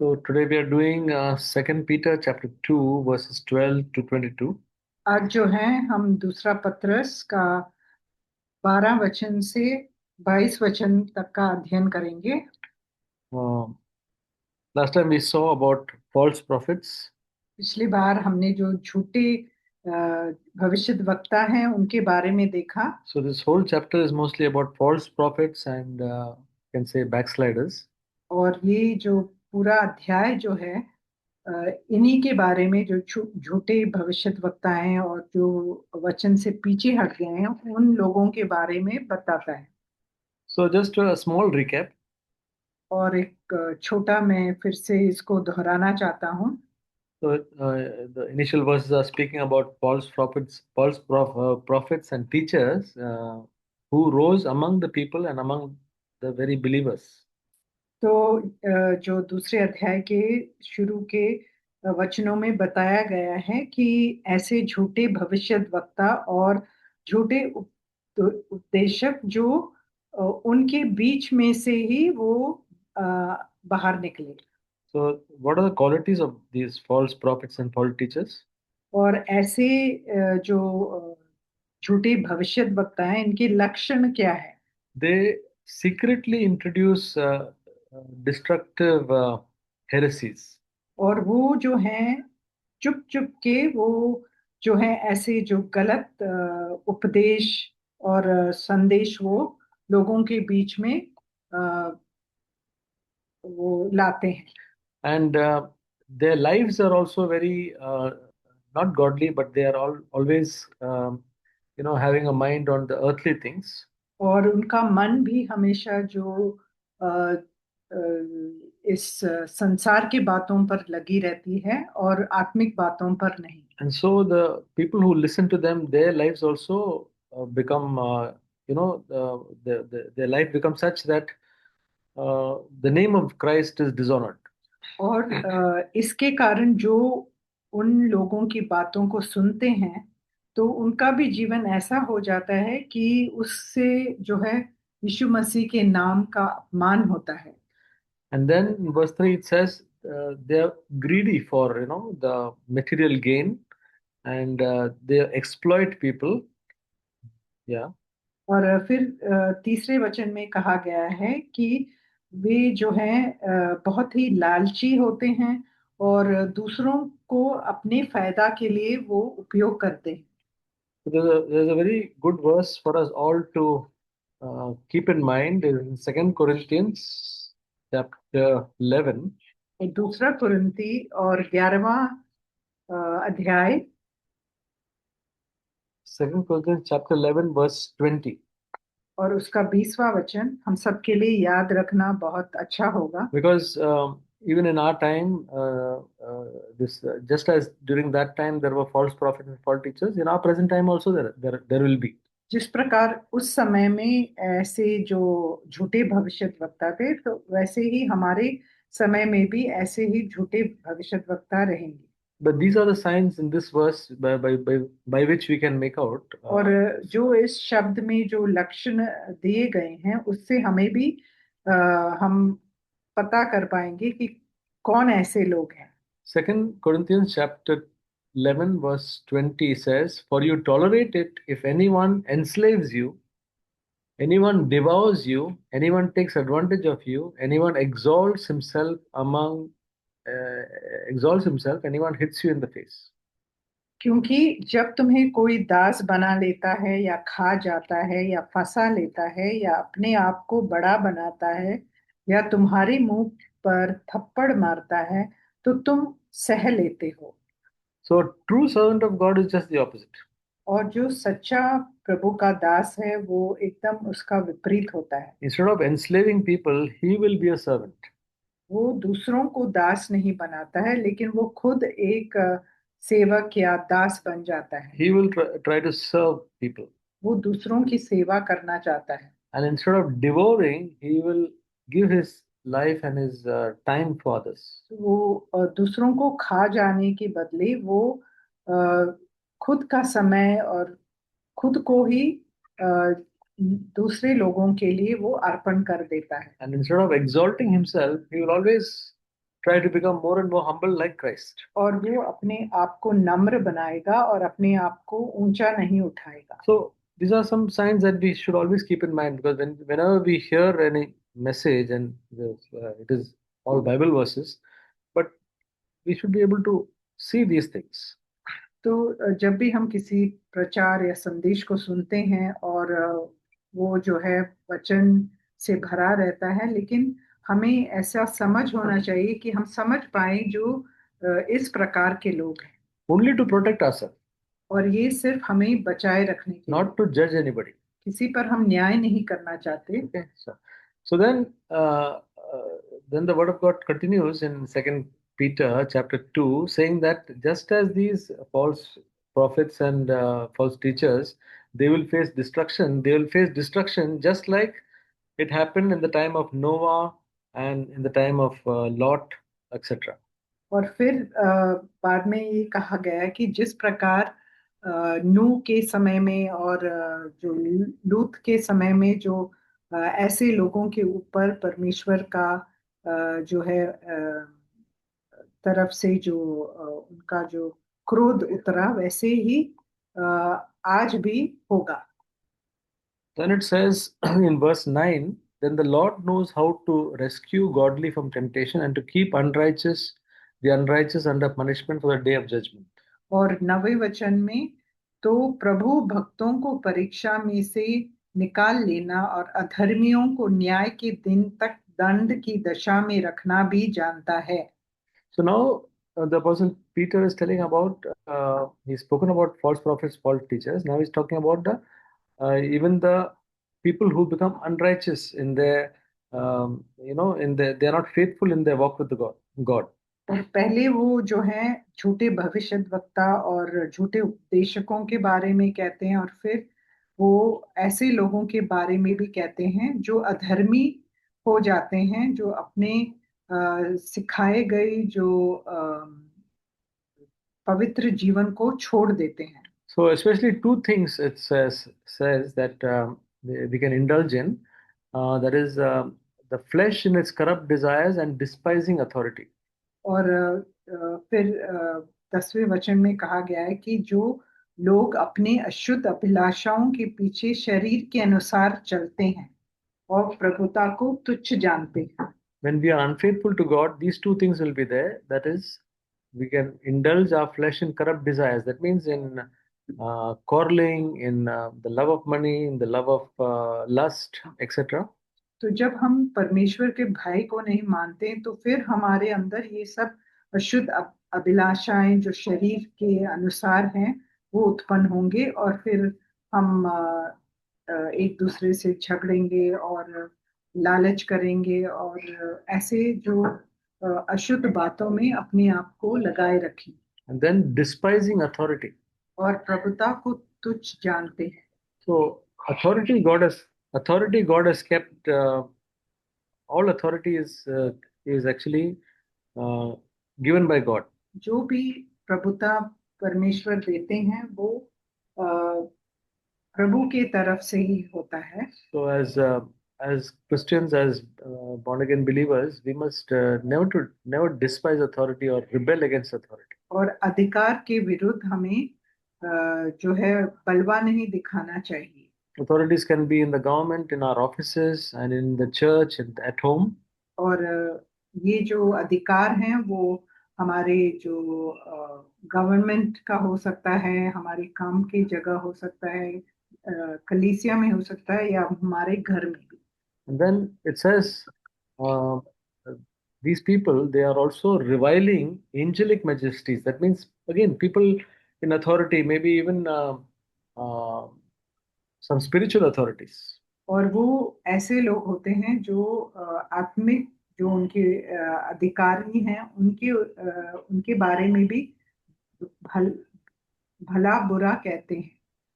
So today we are doing 2 Peter chapter 2 verses 12 to 22. आज जो है हम दूसरा पत्रस का 12 वचन से 22 वचन तक का अध्ययन करेंगे। Uh, Last time we saw about false prophets. पिछली बार हमने जो झूठे भविष्य वक्ता हैं उनके बारे में देखा। So this whole chapter is mostly about false prophets and can say backsliders. और ये जो पूरा अध्याय जो है अ, इन्हीं के बारे में जो झूठे भविष्य वक्ता हैं और जो वचन से पीछे हट गए हैं उन लोगों के बारे में बताता है। So just a small recap. और एक छोटा मैं फिर से इसको दोहराना चाहता हूँ। So the initial verses are speaking about false prophets, prophets and teachers who rose among the people and among the very believers. तो जो दूसरे अध्याय के शुरू के वचनों में बताया गया है कि ऐसे झूठे भविष्य वक्ता और झूठे उपदेशक जो उनके बीच में से ही वो अ, बाहर निकले। So what are the qualities of these false prophets and false teachers? और ऐसे जो झूठे भविष्य वक्ता हैं इनके लक्षण क्या है। They secretly introduce destructive heresies. और वो जो है चुप चुप के वो जो है ऐसे जो गलत उपदेश और संदेश वो लोगों के बीच में अ, वो लाते हैं। And their lives are also very not godly, but they are always having a mind on the earthly things. और उनका मन भी हमेशा जो अ, अ, इस संसार की बातों पर लगी रहती है और आत्मिक बातों पर नहीं। And so the people who listen to them, their lives also become, their life becomes such that the name of Christ is dishonored. और इसके कारण जो उन लोगों की बातों को सुनते हैं तो उनका भी जीवन ऐसा हो जाता है कि उससे जो है यीशु मसीह के नाम का अपमान होता है। And then in verse 3 it says they are greedy for the material gain and they exploit people. Yeah. और फिर तीसरे वचन में कहा गया है कि वे जो है बहुत ही लालची होते हैं और दूसरों को अपने फायदा के लिए वो उपयोग करते हैं। So there's a very good verse for us all to keep in mind in Second Corinthians chapter 11. ये दूसरा कुरिन्ती और 11वां अध्याय Second Corinthians chapter 11 verse 20. और उसका 20वां वचन हम सबके लिए याद रखना बहुत अच्छा होगा। Because even in our time, this just as during that time there were false prophets and false teachers, in our present time also there will be. जिस प्रकार उस समय में ऐसे जो झूठे भविष्य वक्ता थे तो वैसे ही हमारे समय में भी ऐसे ही झूठे भविष्य वक्ता रहेंगे। But these are the signs in this verse by which we can make out. और जो इस शब्द में जो लक्षण दिए गए हैं उससे हमें भी अ, हम पता कर पाएंगे कि कौन ऐसे लोग हैं। Second Corinthians chapter 11 verse 20 says, "For you tolerate it if anyone enslaves you, anyone devours you, anyone takes advantage of you, anyone uh, exalts himself, anyone hits you in the face." क्योंकि जब तुम्हें कोई दास बना लेता है या खा जाता है या फंसा लेता है या अपने आप को बड़ा बनाता है या तुम्हारे मुंह पर थप्पड़ मारता है तो तुम सह लेते हो। So a true servant of God is just the opposite. और जो सच्चा प्रभु का दास है वो एकदम उसका विपरीत होता है। Instead of enslaving people, he will be a servant. वो दूसरों को दास नहीं बनाता है लेकिन वो खुद एक सेवक या दास बन जाता है। He will try to serve people. वो दूसरों की सेवा करना चाहता है। And instead of devouring, he will give his life and his time for others. वो दूसरों को खा जाने के बदले वो अ, खुद का समय और खुद को ही अ, दूसरे लोगों के लिए वो अर्पण कर देता है। And instead of exalting himself, he will always try to become more and more humble like Christ. और वो अपने आप को नम्र बनाएगा और अपने आप को ऊंचा नहीं उठाएगा। So these are some signs that we should always keep in mind, because whenever we hear any message, and it is all Bible verses, but we should be able to see these things. तो जब भी हम किसी प्रचार या संदेश को सुनते हैं और वो जो है वचन से भरा रहता है, लेकिन हमें ऐसा समझ होना चाहिए कि हम समझ पाए जो इस प्रकार के लोग हैं। Only to protect ourselves, और ये सिर्फ हमें बचाए रखने के लिए, not to judge anybody. किसी पर हम न्याय नहीं करना चाहते। Okay, so then the word of God continues in Second Peter chapter 2, saying that just as these false prophets and false teachers, they will face destruction. They will face destruction just like it happened in the time of Noah and in the time of Lot, etc. और फिर बाद में ये कहा गया कि जिस प्रकार नूह के समय में और जो लूत के समय में जो ऐसे लोगों के ऊपर परमेश्वर का जो है तरफ से जो उनका जो क्रोध उतरा, वैसे ही आज भी होगा। Then it says in verse 9, then the Lord knows how to rescue godly from temptation and to keep the unrighteous under punishment for the day of judgment. और 9वें वचन में, तो प्रभु भक्तों को परीक्षा में से निकाल लेना और अधर्मियों को न्याय के दिन तक दंड की दशा में रखना भी जानता है। So now the Apostle Peter is telling about, he's spoken about false prophets, false teachers. Now he's talking about even the people who become unrighteous in their, they are not faithful in their walk with the God. और पहले वो जो है झूठे भविष्यद्वक्ता और झूठे उपदेशकों के बारे में कहते हैं, और फिर वो ऐसे लोगों के बारे में भी कहते हैं जो अधर्मी हो जाते हैं, जो अपने सिखाए गए जो पवित्र जीवन को छोड़ देते हैं। So especially two things it says that we can indulge in, that is the flesh in its corrupt desires and despising authority. और फिर 10वें वचन में कहा गया है कि जो लोग अपने अशुद्ध अभिलाषाओं के पीछे शरीर के अनुसार चलते हैं और प्रभुता को तुच्छ जानते हैं। When we are unfaithful to God, these two things will be there. That is, we can indulge our flesh in corrupt desires. That means in quarreling, in the love of money, in the love of lust, etc. तो जब हम परमेश्वर के भय को नहीं मानते, तो फिर हमारे अंदर ये सब अशुद्ध अभिलाषाएं जो शरीर के अनुसार हैं वो उत्पन्न होंगे, और फिर हम एक दूसरे से झगड़ेंगे और लालच करेंगे और ऐसे जो अशुद्ध बातों में अपने आप को लगाए रखें। And then despising authority. और प्रभुता को तुच्छ जानते हैं। So authority God has kept. All authority is actually given by God. जो भी प्रभुता परमेश्वर देते हैं वो प्रभु के तरफ से ही होता है। So as Christians, as born again believers, we must never despise authority or rebel against authority. और अधिकार के विरुद्ध हमें जो है बलवा नहीं दिखाना चाहिए। Authorities can be in the government, in our offices, and in the church, and at home. और ये जो अधिकार हैं वो हमारे जो गवर्नमेंट का हो सकता है, हमारे काम की जगह हो सकता है, कलीसिया में हो सकता है, या हमारे घर में भी। And then it says these people, they are also reviling angelic majesties. That means again people in authority, maybe even some spiritual authorities. और वो ऐसे लोग होते हैं जो आत्मिक जो उनके अधिकारी हैं, उनके बारे में भी भला बुरा कहते हैं।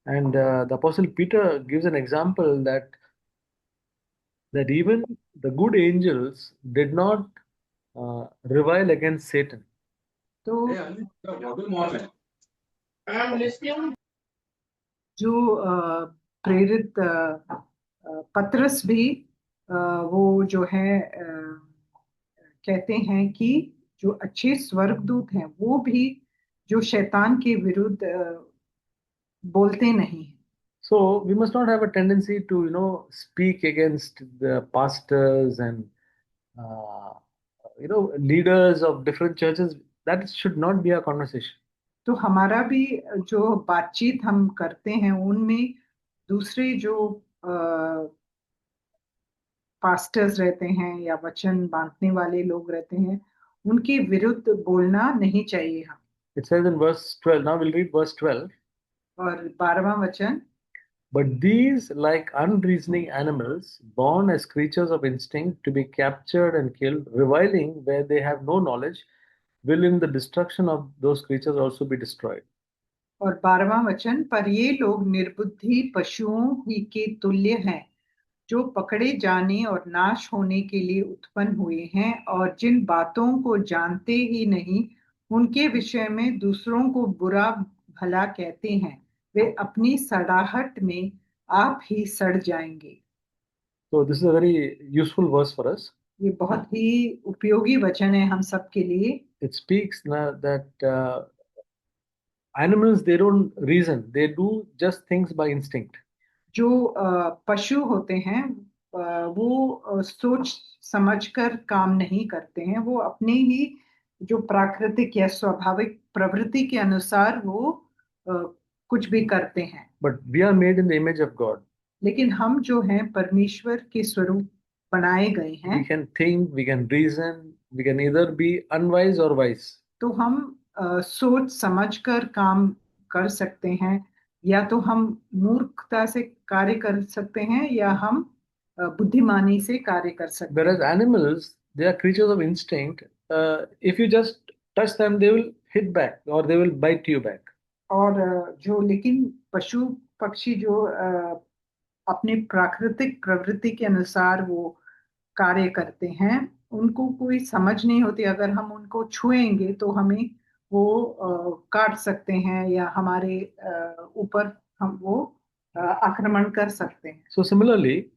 And the Apostle Peter gives an example that even the good angels did not revile against Satan. तो जो प्रेरित पतरस भी वो जो है कहते हैं कि जो अच्छे स्वर्गदूत हैं वो भी जो शैतान के विरुद्ध बोलते नहीं हैं। So we must not have a tendency to, speak against the pastors and, uh, leaders of different churches. That should not be our conversation. तो हमारा भी जो बातचीत हम करते हैं उनमें दूसरे जो पास्टर्स रहते हैं या वचन बांटने वाले लोग रहते हैं उनके विरुद्ध बोलना नहीं चाहिए हम। It says in verse 12, now we'll read verse 12. और 12वां वचन, But these, like unreasoning animals, born as creatures of instinct to be captured and killed, reviling where they have no knowledge, will in the destruction of those creatures also be destroyed. और 12वां वचन, पर ये लोग निर्बुद्धि पशुओं ही के तुल्य हैं जो पकड़े जाने और नाश होने के लिए उत्पन्न हुए हैं और जिन बातों को जानते ही नहीं उनके विषय में दूसरों को बुरा भला कहते हैं, वे अपनी सड़ाहट में आप ही सड़ जाएंगे। So this is a very useful verse for us. ये बहुत ही उपयोगी वचन है हम सब के लिए। It speaks that animals, they don't reason, they do just things by instinct. जो पशु होते हैं वो सोच समझकर काम नहीं करते हैं, वो अपने ही जो प्राकृतिक या स्वाभाविक प्रवृत्ति के अनुसार वो अ, कुछ भी करते हैं। But we are made in the image of God. लेकिन हम जो हैं परमेश्वर के स्वरूप बनाए गए हैं। We can think, we can reason, we can either be unwise or wise. तो हम सोच समझकर काम कर सकते हैं, या तो हम मूर्खता से कार्य कर सकते हैं या हम बुद्धिमानी से कार्य कर सकते Whereas हैं। animals, they are creatures of instinct. If you just touch them, they will hit back or they will bite you back. और जो लेकिन पशु पक्षी जो अपने प्राकृतिक प्रवृत्ति के अनुसार वो कार्य करते हैं, उनको कोई समझ नहीं होती, अगर हम उनको छुएंगे तो हमें वो काट सकते हैं या हमारे ऊपर हम वो आक्रमण कर सकते हैं। So similarly,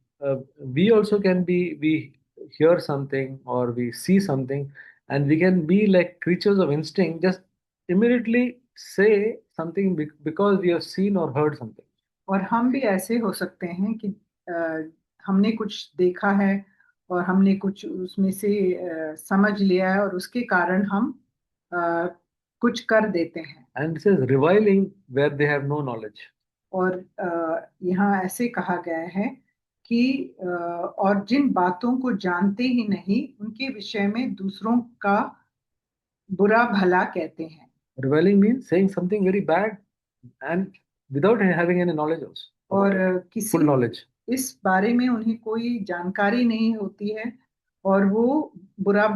we also can be, we hear something or we see something, and we can be like creatures of instinct, just immediately say something because we have seen or heard something. और हम भी ऐसे हो सकते हैं कि हमने कुछ देखा है और हमने कुछ उसमें से समझ लिया है और उसके कारण हम अ, कुछ कर देते हैं। And it says reviling where they have no knowledge. और यहाँ ऐसे कहा गया है कि और जिन बातों को जानते ही नहीं उनके विषय में दूसरों का बुरा भला कहते हैं। Reviling means saying something very bad and without having any knowledge also. और Full किसी knowledge. इस बारे में उन्हें कोई जानकारी नहीं होती है और वो बुरा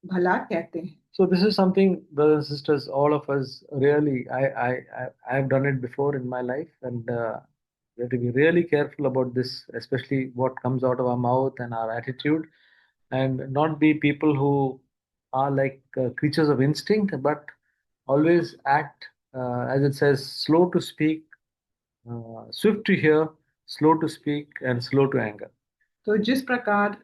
भला कहते हैं। So this is something, brothers and sisters, all of us really, I have done it before in my life, and we have to be really careful about this, especially what comes out of our mouth and our attitude, and not be people who are like creatures of instinct, but always act, as it says, slow to speak, swift to hear, slow to speak, and slow to anger. तो जिस प्रकार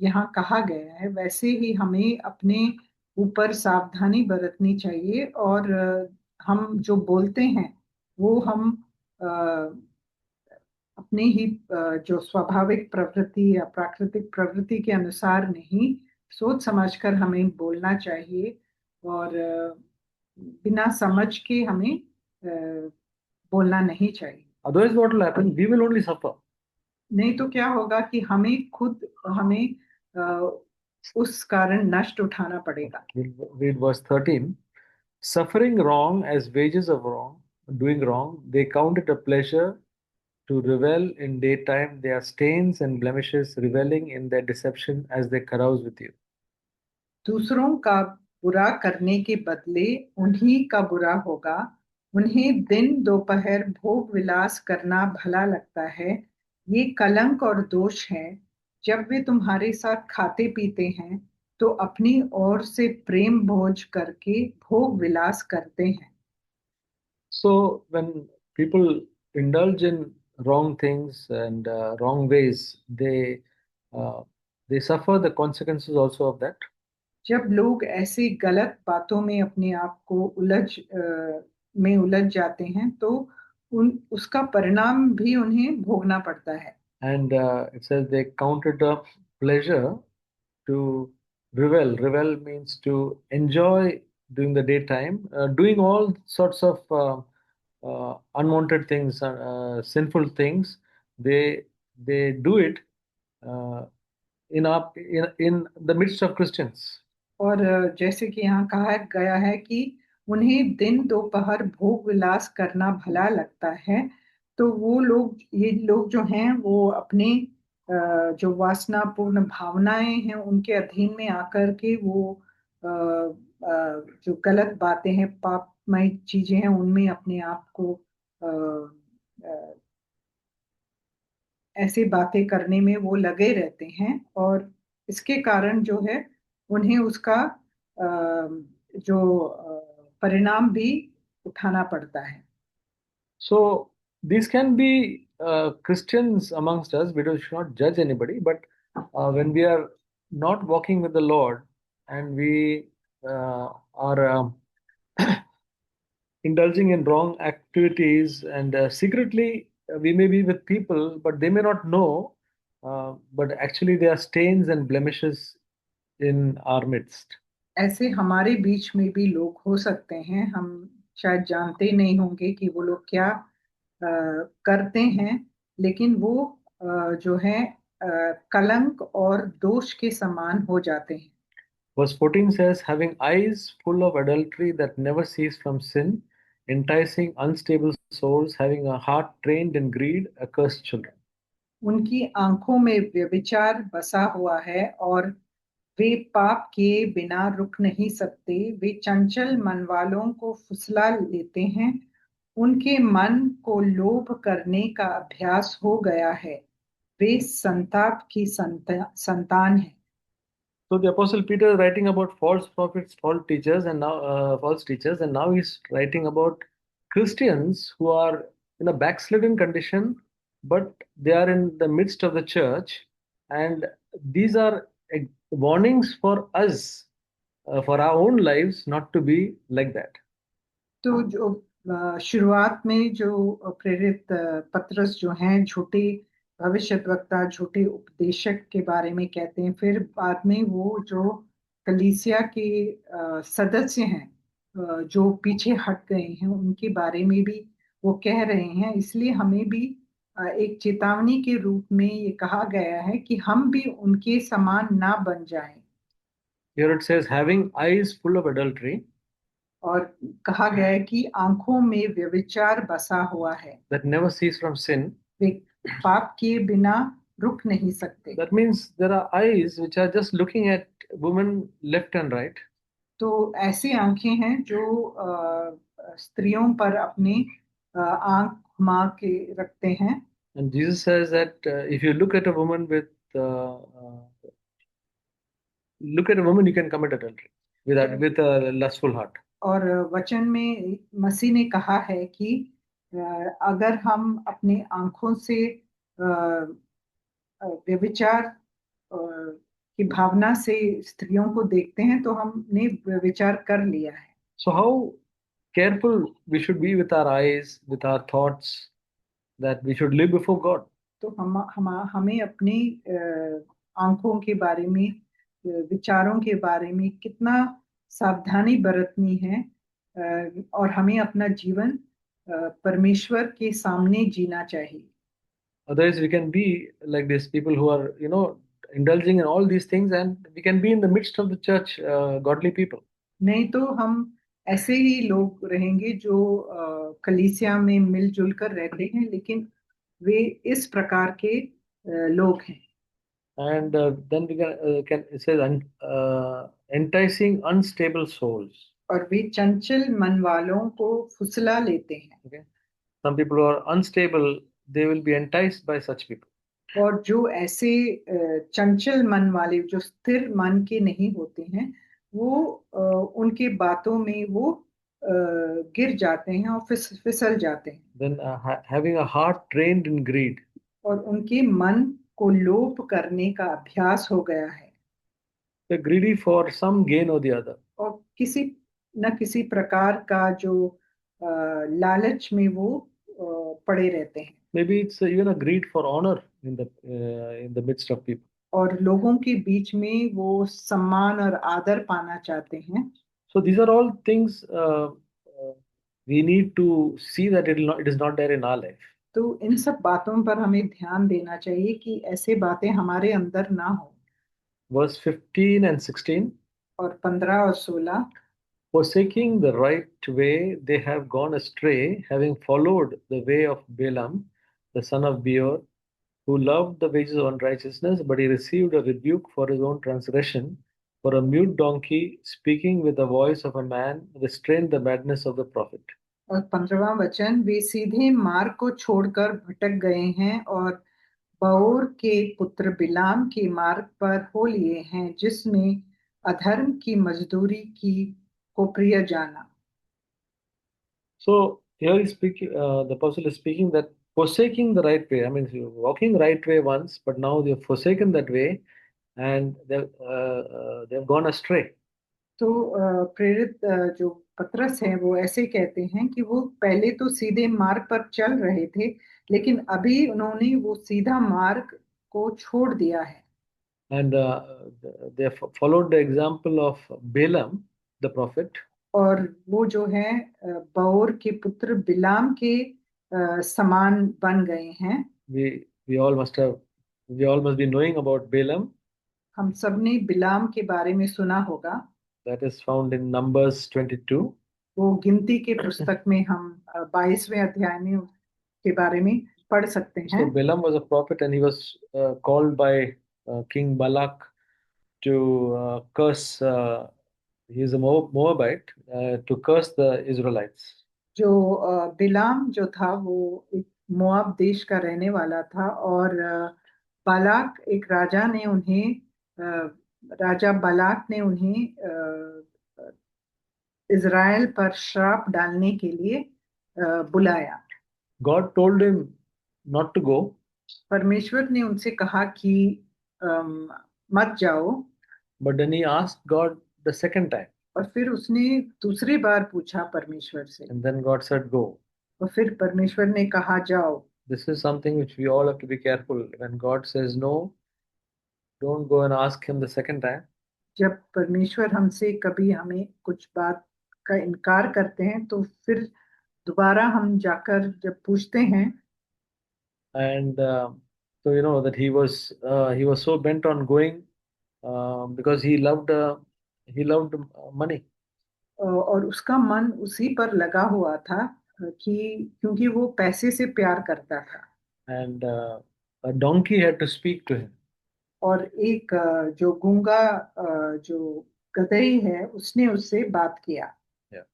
यहाँ कहा गया है वैसे ही हमें अपने ऊपर सावधानी बरतनी चाहिए और हम जो बोलते हैं वो हम अ, अपने ही जो स्वाभाविक प्रवृत्ति या प्राकृतिक प्रवृत्ति के अनुसार नहीं, सोच समझकर हमें बोलना चाहिए और बिना समझ के हमें बोलना नहीं चाहिए। Otherwise, what will happen? We will only suffer. नहीं तो क्या होगा कि हमें उस कारण नष्ट उठाना पड़ेगा। We'll read verse 13. Suffering wrong as wages of wrong, doing wrong, they count it a pleasure to revel in daytime. They are stains and blemishes, reveling in their deception as they carouse with you. दूसरों का बुरा करने के बदले उन्हीं का बुरा होगा, उन्हें दिन दोपहर भोग विलास करना भला लगता है। ये कलंक और दोष है, जब वे तुम्हारे साथ खाते पीते हैं तो अपनी ओर से प्रेम भोज करके भोग विलास करते हैं। So, when people indulge in wrong things and wrong ways, uh, they suffer the consequences also of that. जब लोग ऐसी गलत बातों में अपने आप को में उलझ जाते हैं तो उन उसका परिणाम भी उन्हें भोगना पड़ता है। And it says they counted a pleasure to revel. Revel means to enjoy during the daytime, doing all sorts of unwanted things, sinful things. They they do it uh, in the midst of Christians. और जैसे कि यहाँ कहा गया है कि उन्हें दिन दोपहर भोग विलास करना भला लगता है, तो ये लोग जो हैं वो अपने जो वासनापूर्ण भावनाएं हैं उनके अधीन में आकर के वो जो गलत बातें हैं, पापमय चीजें हैं, उनमें अपने आप को अ, अ, ऐसी बातें करने में वो लगे रहते हैं। और इसके कारण जो है उन्हें उसका जो परिणाम भी उठाना पड़ता है। So these can be Christians amongst us. Should not judge anybody. But when we are not walking with the Lord and we are indulging in wrong activities and secretly we may be with people, but they may not know. But actually, they are stains and blemishes in our midst. ऐसे हमारे बीच में भी लोग हो सकते हैं, हम शायद जानते नहीं होंगे कि वो लोग क्या करते हैं, लेकिन वो जो है कलंक और दोष के समान हो जाते हैं। Verse 14 says, having eyes full of adultery that never cease from sin, enticing unstable souls, having a heart trained in greed, accursed children. उनकी आंखों में व्यभिचार बसा हुआ है और वे पाप किए बिना रुक नहीं सकते। वे चंचल मन वालों को फुसला लेते हैं। उनके मन को लोभ करने का अभ्यास हो गया है। वे संताप की संतान है। So the Apostle Peter is writing about false prophets, false teachers, and now he's writing about Christians who are in a backslidden condition, but they are in the midst of the church, and these are warnings for us, for our own lives, not to be like that. तो जो शुरुआत में जो प्रेरित पतरस जो हैं झूठे भविष्यद्वक्ता, झूठे उपदेशक के बारे में कहते हैं। फिर बाद में वो जो कलीसिया के सदस्य हैं जो पीछे हट गए हैं उनके बारे में भी वो कह रहे हैं। इसलिए हमें भी एक चेतावनी के रूप में ये कहा गया है कि हम भी उनके समान ना बन जाएं। Here it says, having eyes full of adultery और कहा गया है कि आंखों में व्यभिचार बसा हुआ है, that never cease from sin. वे पाप किए बिना रुक नहीं सकते। That means there are eyes which are just looking at women left and right. तो ऐसी आंखें हैं जो स्त्रियों पर अपनी आंख घुमा के रखते हैं। And Jesus says that if you uh, uh, look at a woman, you can commit adultery with a lustful heart. और वचन में मसीह ने कहा है कि अगर हम अपनी आंखों से व्यभिचार की भावना से स्त्रियों को देखते हैं तो हमने व्यभिचार कर लिया है। So how careful we should be with our eyes, with our thoughts, that we should live before God. तो हमें अपनी आंखों के बारे में, विचारों के बारे में कितना सावधानी बरतनी है। और हमें अपना जीवन परमेश्वर के सामने जीना चाहिए। Otherwise, we can be like these people who are, indulging in all these things, and we can be in the midst of the church, godly people. नहीं तो हम ऐसे ही लोग रहेंगे जो कलीसिया में मिलजुल कर रहते हैं, लेकिन वे इस प्रकार के लोग हैं। And then we can it says enticing unstable souls. और वे चंचल मन वालों को फुसला लेते हैं। Okay, some people who are unstable, they will be enticed by such people. और जो ऐसे चंचल मन वाले, जो स्थिर मन के नहीं होते हैं, वो उनके बातों में वो गिर जाते हैं और फिसल जाते हैं। Then having a heart trained in greed. और उनके मन को लोभ करने का अभ्यास हो गया है। They're greedy for some gain or the other. और किसी न किसी प्रकार का जो लालच में वो पड़े रहते हैं। Maybe it's even a greed for honor in the midst of people. और लोगों के बीच में वो सम्मान और आदर पाना चाहते हैं। So these are all things we need to see that it is not there in our life. तो इन सब बातों पर हमें ध्यान देना चाहिए कि ऐसे बातें हमारे अंदर ना हो। Verse 15 and 16. और 15 और 16, Forsaking the right way, they have gone astray, having followed the way of Balaam, the son of Beor, who loved the wages of unrighteousness, but he received a rebuke for his own transgression. For a mute donkey, speaking with the voice of a man, restrained the madness of the prophet. और 15वां वचन, वे सीधे मार्ग को छोड़कर भटक गए हैं और बओर के पुत्र बिलाम के मार्ग पर हो लिए हैं, जिसमें अधर्म की मजदूरी की को प्रिय जाना। So here he's speaking, the apostle is speaking that forsaking the right way. I mean, you're walking right way once, but now they've forsaken that way and they've gone astray. तो प्रेरित जो पतरस है वो ऐसे कहते हैं कि वो पहले तो सीधे मार्ग पर चल रहे थे, लेकिन अभी उन्होंने वो सीधा मार्ग को छोड़ दिया है। And they have followed the example of Balaam, the prophet. और वो जो है बओर के पुत्र बिलाम के समान बन गए हैं। We all must have we all must be knowing about Balaam. हम सब ने बिलाम के बारे में सुना होगा। That is found in Numbers 22. वो गिनती के पुस्तक में हम 22वें अध्याय में के बारे में पढ़ सकते हैं। So Balaam was a prophet and he was called by King Balak to curse. He is a Moabite to curse the Israelites. जो बिलाम जो था वो एक मोआब देश का रहने वाला था, और बालाक एक राजा ने उन्हें राजा बालाक ने उन्हें इज़राइल पर श्राप डालने के लिए बुलाया। God told him not to go, परमेश्वर ने उनसे कहा कि मत जाओ, but then he asked God the second time, और फिर उसने दूसरी बार पूछा परमेश्वर से, and then God said, Go. और फिर परमेश्वर ने कहा जाओ। This is something which we all have to be careful. When God says no, don't go and ask him the second time. जब परमेश्वर हमसे कभी हमें कुछ बात का इनकार करते हैं तो फिर दोबारा हम जाकर जब पूछते हैं, And so you know that he was so bent on going because he loved money. और उसका मन उसी पर लगा हुआ था कि क्योंकि वो पैसे से प्यार करता था। And a donkey had to speak to him. और एक जो गूंगा जो गदही है उसने उससे बात किया। Yeah.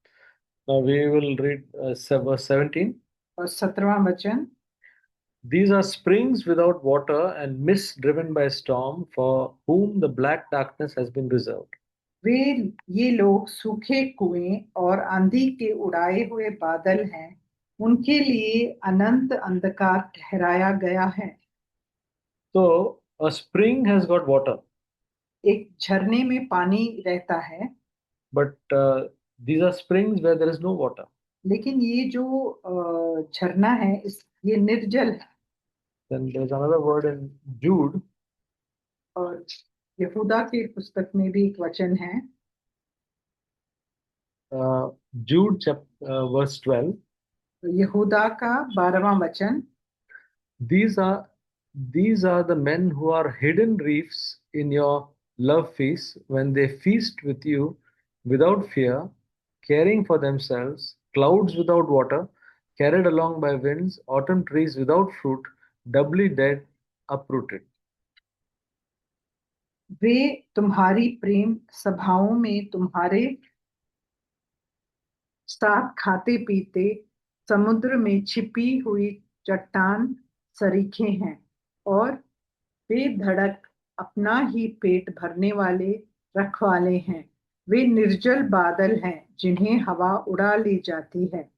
Now we will read verse 17. और 17वां वचन, These are springs without water and mists driven by a storm, for whom the black darkness has been reserved. वे ये लोग सूखे कुएं और आंधी के उड़ाए हुए बादल हैं, उनके लिए अनंत अंधकार ठहराया गया है। So a spring has got water, एक झरने में पानी रहता है, but these are springs where there is no water. लेकिन ये जो झरना है ये निर्जल है। Then there's another word in Jude. और यहूदा के पुस्तक में भी एक वचन है, Jude verse 12. यहूदा का 12वां वचन, These are these are the men who are hidden reefs in your love feasts when they feast with you without fear, caring for themselves, clouds without water, carried along by winds, autumn trees without fruit, doubly dead, uprooted. वे तुम्हारी प्रेम सभाओं में तुम्हारे साथ खाते पीते समुद्र में छिपी हुई चट्टान सरीखे हैं, और बेधड़क अपना ही पेट भरने वाले रखवाले हैं। वे निर्जल बादल हैं जिन्हें हवा उड़ा ले जाती है,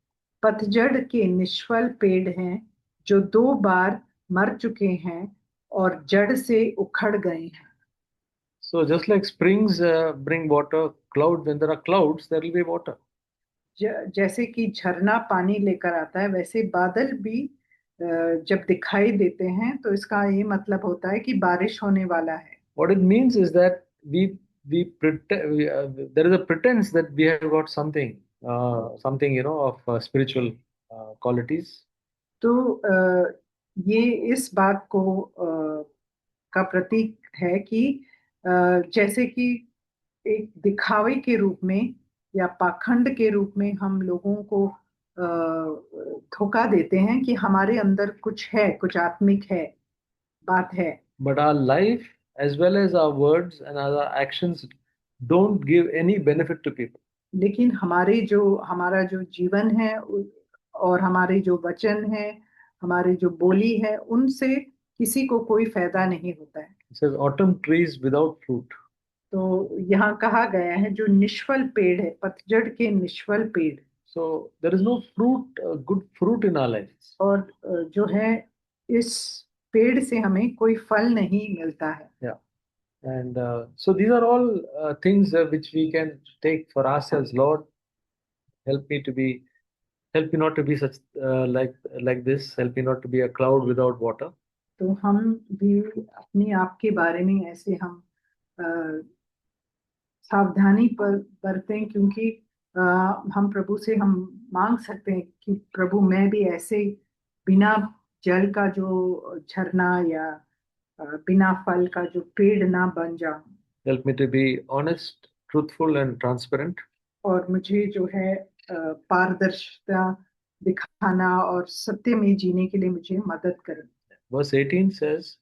पतझड़ के निष्फल पेड़ हैं जो 2 बार मर चुके हैं और जड़ से उखड़ गए हैं। So just like springs bring water, clouds, when there are clouds, there will be water. जैसे कि झरना पानी लेकर आता है, वैसे बादल भी जब दिखाई देते हैं तो इसका ये मतलब होता है कि बारिश होने वाला है। What it means is that we pretend there is a pretense that we have got something of spiritual qualities. तो ये इस बात को का प्रतीक है कि अ, जैसे कि एक दिखावे के रूप में या पाखंड के रूप में हम लोगों को धोखा देते हैं कि हमारे अंदर कुछ है, कुछ आत्मिक है, बात है। But our life, as well as our words and our actions, don't give any benefit to people. लेकिन हमारा जो जीवन है और हमारे जो वचन है, हमारी जो बोली है, उनसे किसी को कोई फायदा नहीं होता है। It says autumn trees without fruit. तो यहाँ कहा गया है जो निष्फल पेड़ है, पतझड़ के निष्फल पेड़। So there is no good fruit in our lives. और जो है इस पेड़ से हमें कोई फल नहीं मिलता है। Yeah. And so these are all things which we can take for ourselves. Lord, help me to be, help me not to be such like this. Help me not to be a cloud without water. तो हम भी अपने आप के बारे में ऐसे हम अ, सावधानी पर बरतें, क्योंकि अ, हम प्रभु से हम मांग सकते हैं कि प्रभु मैं भी ऐसे बिना जल का जो झरना या बिना फल का जो पेड़ ना बन जाऊं। Help me to be honest, truthful, and transparent. और मुझे जो है पारदर्शिता दिखाना और सत्य में जीने के लिए मुझे मदद करें। Verse 18 says,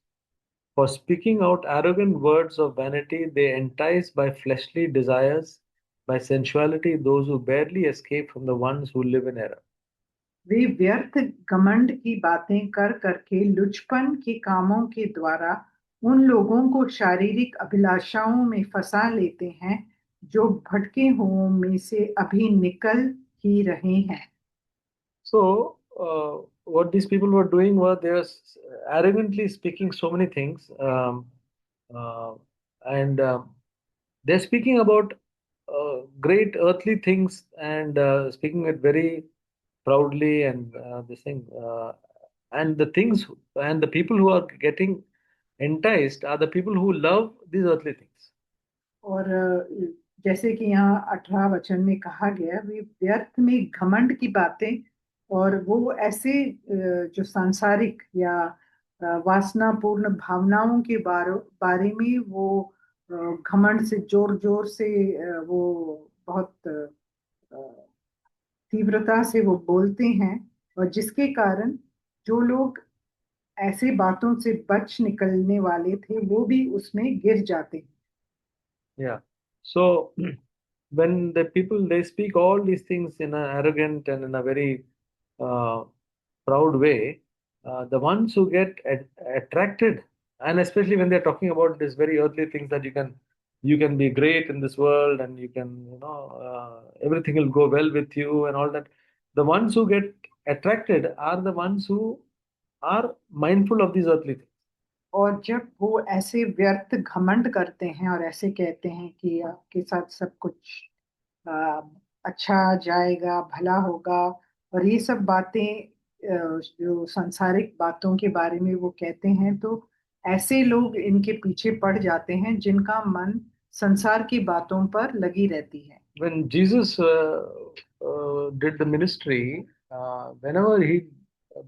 for speaking out arrogant words of vanity, they entice by fleshly desires, by sensuality, those who barely escape from the ones who live in error. वे व्यर्थ घमंड की बातें कर करके लुचपन के कामों के द्वारा उन लोगों को शारीरिक अभिलाषाओं में फंसा लेते हैं जो भटके हुओं में से अभी निकल ही रहे हैं। So, what these people were doing was they were arrogantly speaking so many things, uh, and they're speaking about great earthly things and speaking it very proudly and this thing. And the things and the people who are getting enticed are the people who love these earthly things. और जैसे कि यहाँ 18 वचन में कहा गया, वे व्यर्थ में घमंड की बातें, और वो ऐसे जो सांसारिक या वासनापूर्ण भावनाओं के बारे में वो घमंड से जोर जोर से वो बहुत तीव्रता से वो बोलते हैं, और जिसके कारण जो लोग ऐसे बातों से बच निकलने वाले थे वो भी उसमें गिर जाते हैं। Yeah. So when the people they speak all these things in an arrogant and in a very uh, proud way, the ones who get attracted, and especially when they're talking about these very earthly things that you can be great in this world and everything will go well with you and all that. The ones who get attracted are the ones who are mindful of these earthly things. और जब वो ऐसे व्यर्थ घमंड करते हैं और ऐसे कहते हैं कि आपके साथ सब कुछ आ, अच्छा जाएगा, भला होगा, और ये सब बातें जो सांसारिक बातों के बारे में वो कहते हैं, तो ऐसे लोग इनके पीछे पड़ जाते हैं जिनका मन संसार की बातों पर लगी रहती है। When Jesus did the ministry, whenever he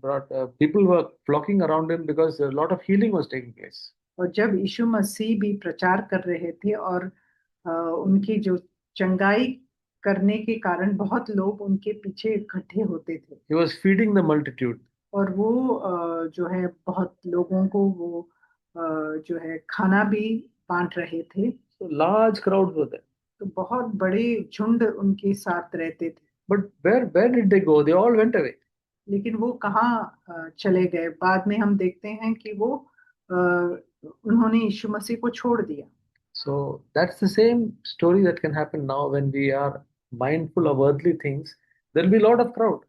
brought people were flocking around him because a lot of healing was taking place. और जब यीशु मसीह भी प्रचार कर रहे थे और उनकी जो चंगाई करने के कारण बहुत लोग उनके पीछे इकट्ठे होते थे। He was feeding the multitude. और वो जो है बहुत लोगों को वो जो है खाना भी बांट रहे थे। So large crowds were there. तो बहुत बड़े झुंड उनके साथ रहते थे। But where did they go? They all went away. लेकिन वो कहाँ चले गए? बाद में हम देखते हैं कि वो उन्होंने यीशु मसीह को छोड़ दिया। So that's the same story that can happen now when we are mindful of earthly things. There will be a lot of crowd.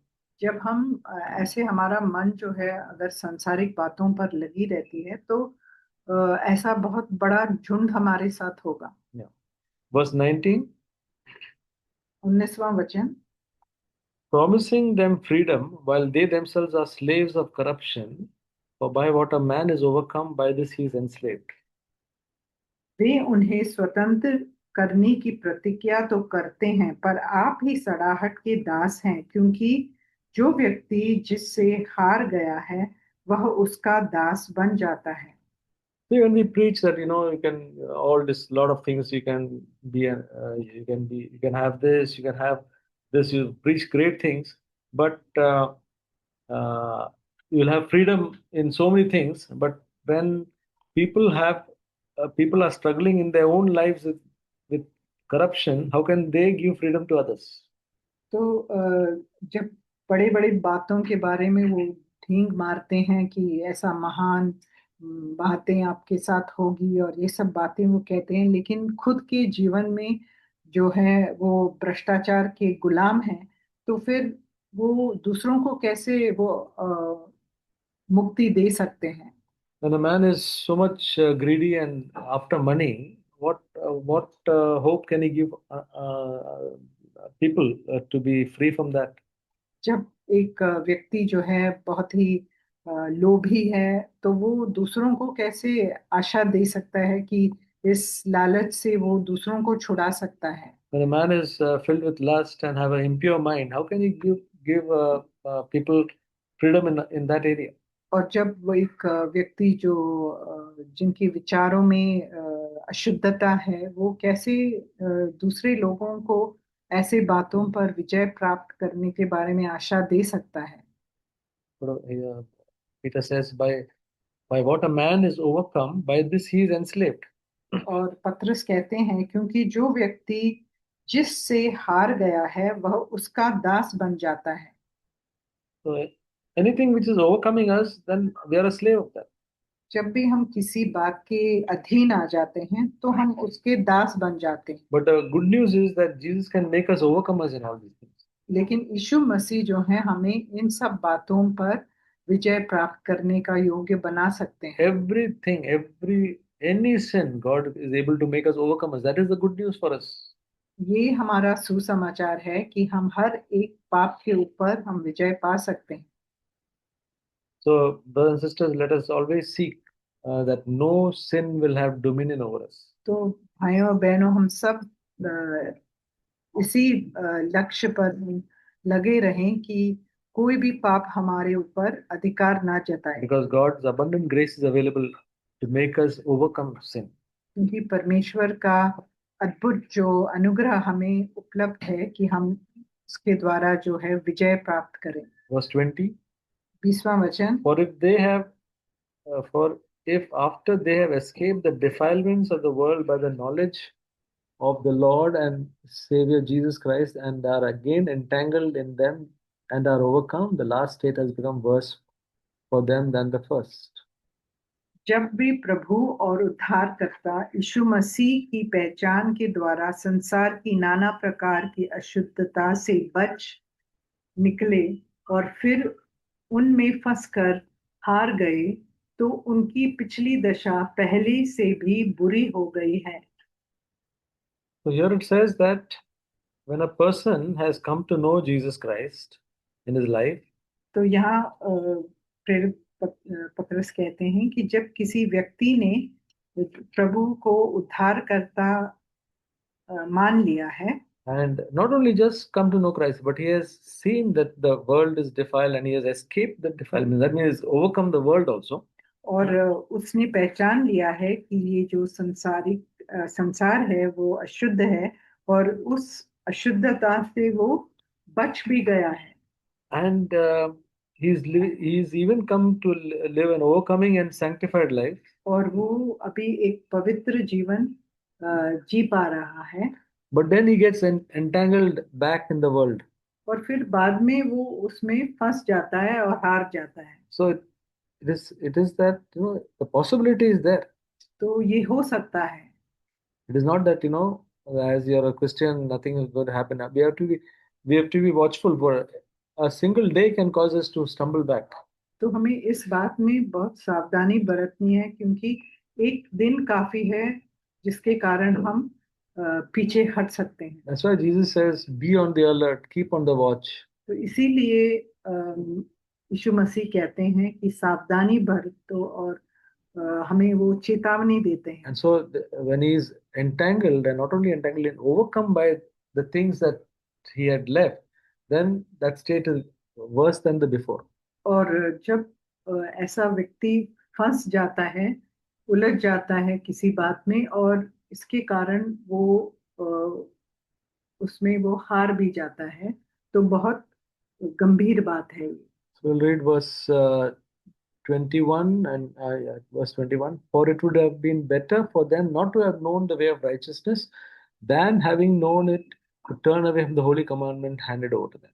जब हम ऐसे हमारा मन जो है अगर सांसारिक बातों पर लगी रहती है, तो ऐसा बहुत बड़ा झुंड हमारे साथ होगा। Yeah. Verse 19, 19वां वचन। promising them freedom while they themselves are slaves of corruption, for by what a man is overcome, by this he is enslaved. वे उन्हें स्वतंत्र करने की प्रतिज्ञा तो करते हैं, पर आप ही सड़ाहट के दास हैं, क्योंकि जो व्यक्ति जिससे हार गया है वह उसका दास बन जाता है। See, when we preach that, you can all this lot of things, you can be, you can have this, you can have this. You preach great things, but uh, you'll have freedom in so many things. But when people have, people are struggling in their own lives with corruption, how can they give freedom to others? तो जब बड़े बड़े बातों के बारे में वो ढींग मारते हैं कि ऐसा महान बातें आपके साथ होगी और ये सब बातें वो कहते हैं, लेकिन खुद के जीवन में जो है वो भ्रष्टाचार के गुलाम हैं, तो फिर वो दूसरों को कैसे वो मुक्ति दे सकते हैं। When a man is so much greedy and after money, what hope can he give people to be free from that? जब एक व्यक्ति जो है बहुत ही लोभी है, तो वो दूसरों को कैसे आशा दे सकता है कि इस लालच से वो दूसरों को छुड़ा सकता है। When a man is filled with lust and have an impure mind, how can he give people freedom in that area? और जब वो एक व्यक्ति जो जिनके विचारों में अशुद्धता है, वो कैसे दूसरे लोगों को ऐसे बातों पर विजय प्राप्त करने के बारे में आशा दे सकता है। Peter says, by what a man is overcome, by this he is enslaved. और पतरस कहते हैं, क्योंकि जो व्यक्ति जिससे हार गया है वह उसका दास बन जाता है। So anything which is overcoming us, then we are a slave of that. जब भी हम किसी बात के अधीन आ जाते हैं तो हम उसके दास बन जाते हैं। But the good news is that Jesus can make us overcomers in all these things. लेकिन यीशु मसीह जो है हमें इन सब बातों पर विजय प्राप्त करने का योग्य बना सकते हैं। Everything, any sin, God is able to make us overcomers. That is the good news for us. ये हमारा सुसमाचार है कि हम हर एक पाप के ऊपर हम विजय पा सकते हैं। So, brothers and sisters, let us always seek that no sin will have dominion over us. तो भाइयों और बहनों, हम सब इसी लक्ष्य पर लगे रहें कि कोई भी पाप हमारे ऊपर अधिकार ना जताए, Because God's abundant grace is available to make us overcome sin. क्योंकि परमेश्वर का अद्भुत जो अनुग्रह हमें उपलब्ध है कि हम उसके द्वारा जो है विजय प्राप्त करें। Verse 20. 20वां वचन। For if after they have escaped the defilements of the world by the knowledge of the Lord and Savior Jesus Christ and are again entangled in them and are overcome, the last state has become worse for them than the first. जब भी प्रभु और उद्धारकर्ता यीशु मसीह की पहचान के द्वारा संसार की नाना प्रकार की अशुद्धता से बच निकले और फिर उनमें फंसकर हार गए, तो उनकी पिछली दशा पहले से भी बुरी हो गई है। So here it says that when a person has come to know Jesus Christ in his life, तो यहाँ प्रेरित पतरस कहते हैं कि जब किसी व्यक्ति ने प्रभु को उद्धारकर्ता मान लिया है, and not only just come to know Christ, but he has seen that the world is defiled and he has escaped the defilement. That means overcome the world also. और उसने पहचान लिया है कि ये जो संसार है वो अशुद्ध है, और उस अशुद्धता से वो बच भी गया है। And he's even come to live an overcoming and sanctified life. और वो अभी एक पवित्र जीवन जी पा रहा है। But then he gets entangled back in the world. और फिर बाद में वो उसमें फंस जाता है और हार जाता है। So it is that the possibility is there. तो ये हो सकता है। It is not that as you're a Christian, nothing is going to happen. We have to be watchful. For a single day can cause us to stumble back. तो हमें इस बात में बहुत सावधानी बरतनी है, क्योंकि एक दिन काफी है जिसके कारण हम पीछे हट सकते हैं। That's why Jesus says, be on the alert, keep on the watch. तो इसीलिए यीशु मसीह कहते हैं कि सावधानी बरतो और हमें वो चेतावनी देते हैं। And so when he's entangled, and not only entangled and overcome by the things that he had left, then that state is worse than the before. और जब ऐसा व्यक्ति फंस जाता है, उलझ जाता है किसी बात में, और इसके कारण वो उसमें वो हार भी जाता है, तो बहुत गंभीर बात है ये। So we'll read verse 21 and yeah, verse 21. For it would have been better for them not to have known the way of righteousness than having known it to turn away from the holy commandment handed over to them.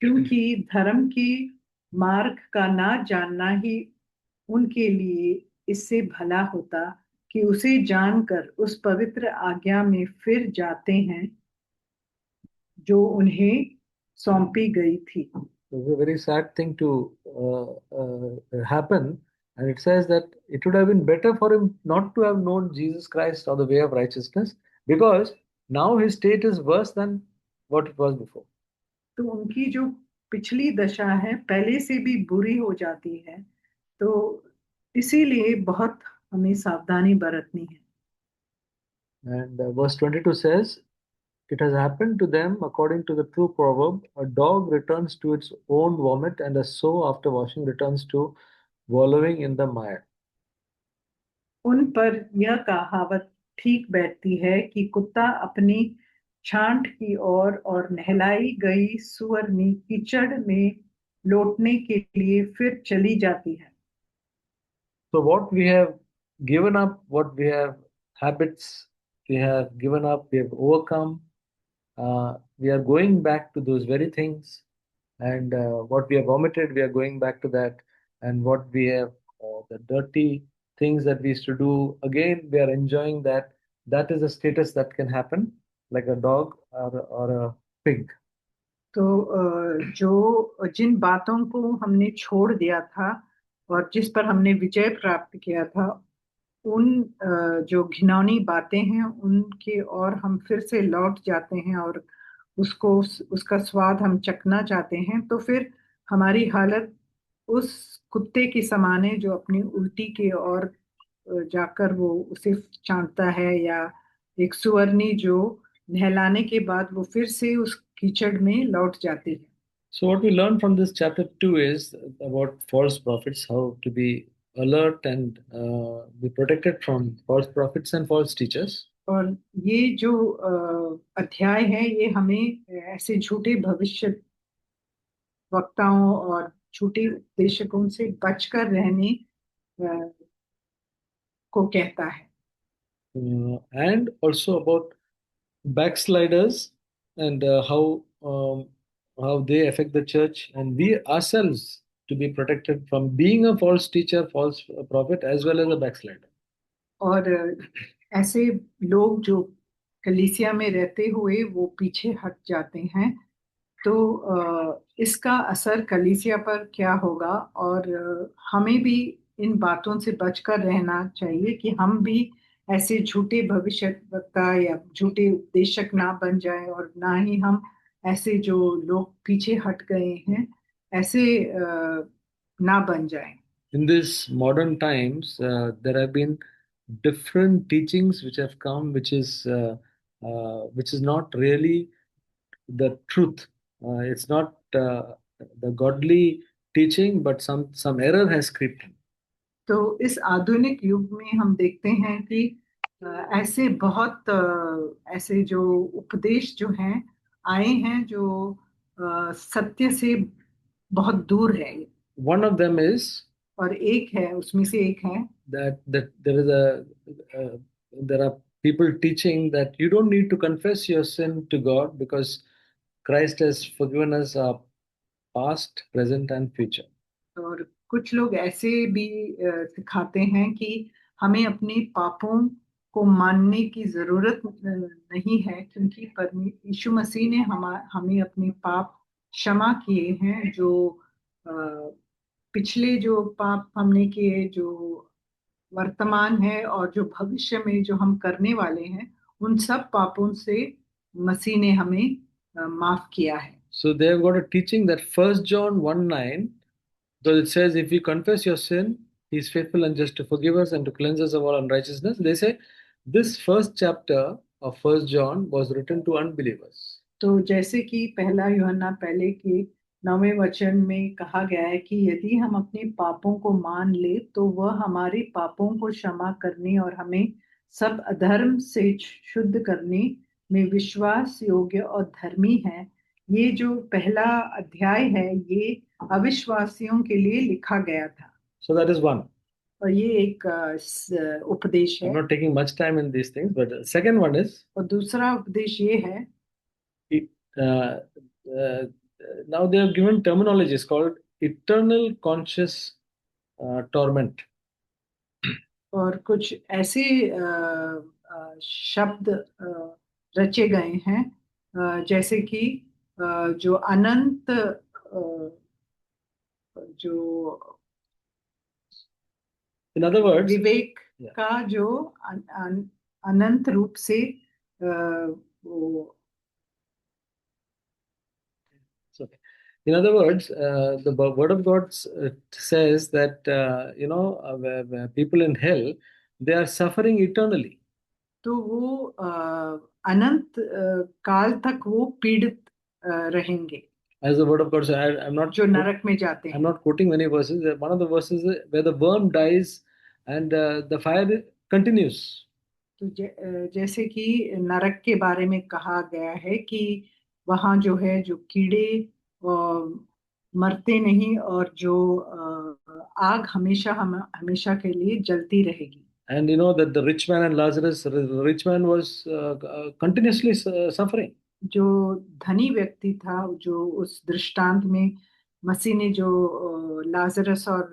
क्योंकि धर्म की मार्ग का ना जानना ही उनके लिए इससे भला होता कि उसे जानकर उस पवित्र आज्ञा में फिर जाते हैं जो उन्हें सौंपी गई थी। It's a very sad thing to happen. And it says that it would have been better for him not to have known Jesus Christ or the way of righteousness because now his state is worse than what it was before. तो उनकी जो पिछली दशा है पहले से भी बुरी हो जाती है, तो इसीलिए बहुत हमें सावधानी बरतनी है। And verse 22 says, it has happened to them according to the true proverb a dog returns to its own vomit, and a sow after washing returns to wallowing in the mire. उन पर यह कहावत ठीक बैठती है कि कुत्ता अपनी छांट की ओर और नहलाई गई सुअरनी कीचड़ में लौटने के लिए फिर चली जाती है। So, what we have given up, what we have habits, we have given up, we have overcome, we are going back to those very things. And what we have omitted, we are going back to that. And what we have, the dirty things that we used to do, again, we are enjoying that. That is a status that can happen, like a dog or a pig. तो जो जिन बातों को हमने छोड़ दिया था और जिस पर हमने विजय प्राप्त किया था, उन जो घिनौनी बातें हैं उनके और हम फिर से लौट जाते हैं और उसको उसका स्वाद हम चखना चाहते हैं, तो फिर हमारी हालत उस कुत्ते की समान है जो अपनी उल्टी की ओर जाकर वो उसे चाटता है, या एक सुअरनी जो नहलाने के बाद वो फिर से उस कीचड़ में लौट जाती है। So, what we learn from this chapter 2 is about false prophets, how to be alert and be protected from false prophets and false teachers. और ये जो अध्याय है ये हमें ऐसे झूठे भविष्य वक्ताओं और झूठे उपदेशकों से बचकर रहने अ, को कहता है। And also about backsliders and how they affect the church, and we ourselves to be protected from being a false teacher, false prophet, as well as a backslider. और ऐसे लोग जो कलीसिया में रहते हुए वो पीछे हट जाते हैं, तो इसका असर कलीसिया पर क्या होगा, और हमें भी इन बातों से बचकर रहना चाहिए कि हम भी ऐसे झूठे भविष्यवक्ता या झूठे उपदेशक ना बन जाएं, और ना ही हम ऐसे जो लोग पीछे हट गए हैं ऐसे ना बन जाएं। In these modern times, there have been different teachings which have come, which is not really the truth. It's not the godly teaching, but some error has crept in. तो इस आधुनिक युग में हम देखते हैं कि ऐसे बहुत ऐसे जो उपदेश जो हैं आए हैं जो सत्य से बहुत दूर है। One of them is और एक है, उसमें से एक है that uh, there are people teaching that you don't need to confess your sin to God because Christ has forgiven us our past, present, and future. और कुछ लोग ऐसे भी सिखाते हैं कि हमें अपने पापों को मानने की जरूरत नहीं है, क्योंकि परमेश्वर यीशु मसीह ने हमें अपने पाप क्षमा किए हैं। जो अ, पिछले जो पाप हमने किए, जो वर्तमान है और जो भविष्य में जो हम करने वाले हैं, उन सब पापों से मसीह ने हमें माफ किया है। So they have got a teaching that First John 1:9, though it says, if we confess your sin, he is faithful and just to forgive us and to cleanse us of all unrighteousness. They say this first chapter of First John was written to unbelievers. तो जैसे कि पहला यूहन्ना पहले के 9वें वचन में कहा गया है कि यदि हम अपने पापों को मान ले तो वह हमारे पापों को क्षमा करने और हमें सब अधर्म से शुद्ध करने में विश्वास योग्य और धर्मी है। ये जो पहला अध्याय है ये अविश्वासियों के लिए लिखा गया था। So that is one. और ये एक उपदेश I'm है। not taking much time in these things, but the second one is और दूसरा उपदेश ये है, uh, uh, now they have given terminologies called eternal conscious torment. और कुछ ऐसे शब्द रचे गए हैं जैसे कि जो अनंत जो In other words, Vivek yeah. का जो अनंत रूप से वो Okay. In other words, the Word of God says that where people in hell they are suffering eternally. तो वो अनंत काल तक वो पीड़ित रहेंगे As the Word of God says, I'm not जो नरक में जाते I'm हैं। not quoting many verses. One of the verses is where the worm dies and the fire continues. तो जैसे कि नरक के बारे में कहा गया है कि वहाँ जो है जो कीड़े मरते नहीं और जो आग हमेशा हमेशा के लिए जलती रहेगी। And you know that the rich man and Lazarus, the rich man was continuously suffering. जो धनी व्यक्ति था, जो उस दृष्टांत में मसीह ने जो लाजरस और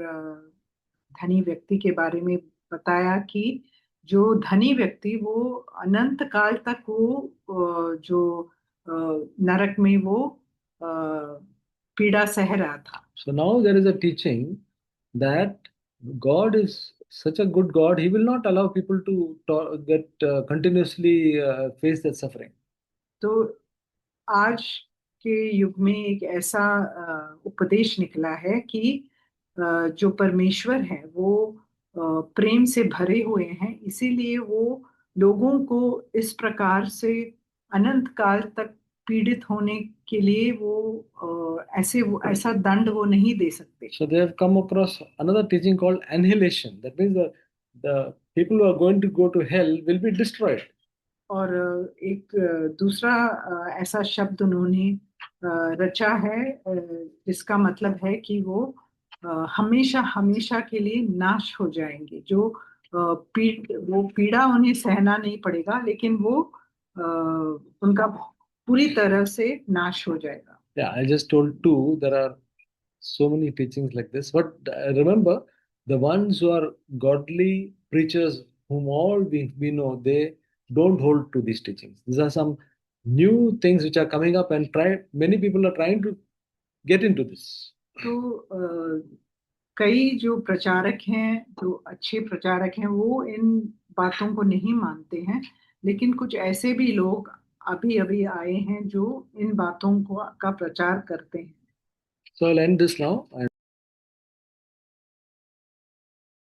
धनी व्यक्ति के बारे में बताया कि जो धनी व्यक्ति वो अनंत काल तक वो जो नरक में वो पीड़ा सह रहा था। So now there is a teaching that God is such a good God, He will not allow people to get continuously face that suffering. तो आज के युग में एक ऐसा उपदेश निकला है कि जो परमेश्वर है वो प्रेम से भरे हुए हैं, इसीलिए वो लोगों को इस प्रकार से अनंत काल तक पीड़ित होने के लिए वो ऐसा दंड वो नहीं दे सकते। So they have come across another teaching called annihilation. That means the people who are going to go to hell will be destroyed. और एक दूसरा ऐसा शब्द उन्होंने रचा है जिसका मतलब है कि वो हमेशा हमेशा के लिए नाश हो जाएंगे। जो वो पीड़ा उन्हें सहना नहीं पड़ेगा, लेकिन वो उनका पूरी तरह से नाश हो जाएगा। Yeah, I just told two. There are so many teachings like this. But remember, the ones who are godly preachers, whom all we know, they don't hold to these teachings. These are some new things which are coming up, and many people are trying to get into this. तो कई जो प्रचारक हैं, जो अच्छे प्रचारक हैं, वो इन बातों को नहीं मानते हैं, लेकिन कुछ ऐसे भी लोग अभी अभी आए हैं जो इन बातों का प्रचार करते हैं। So I'll end this now.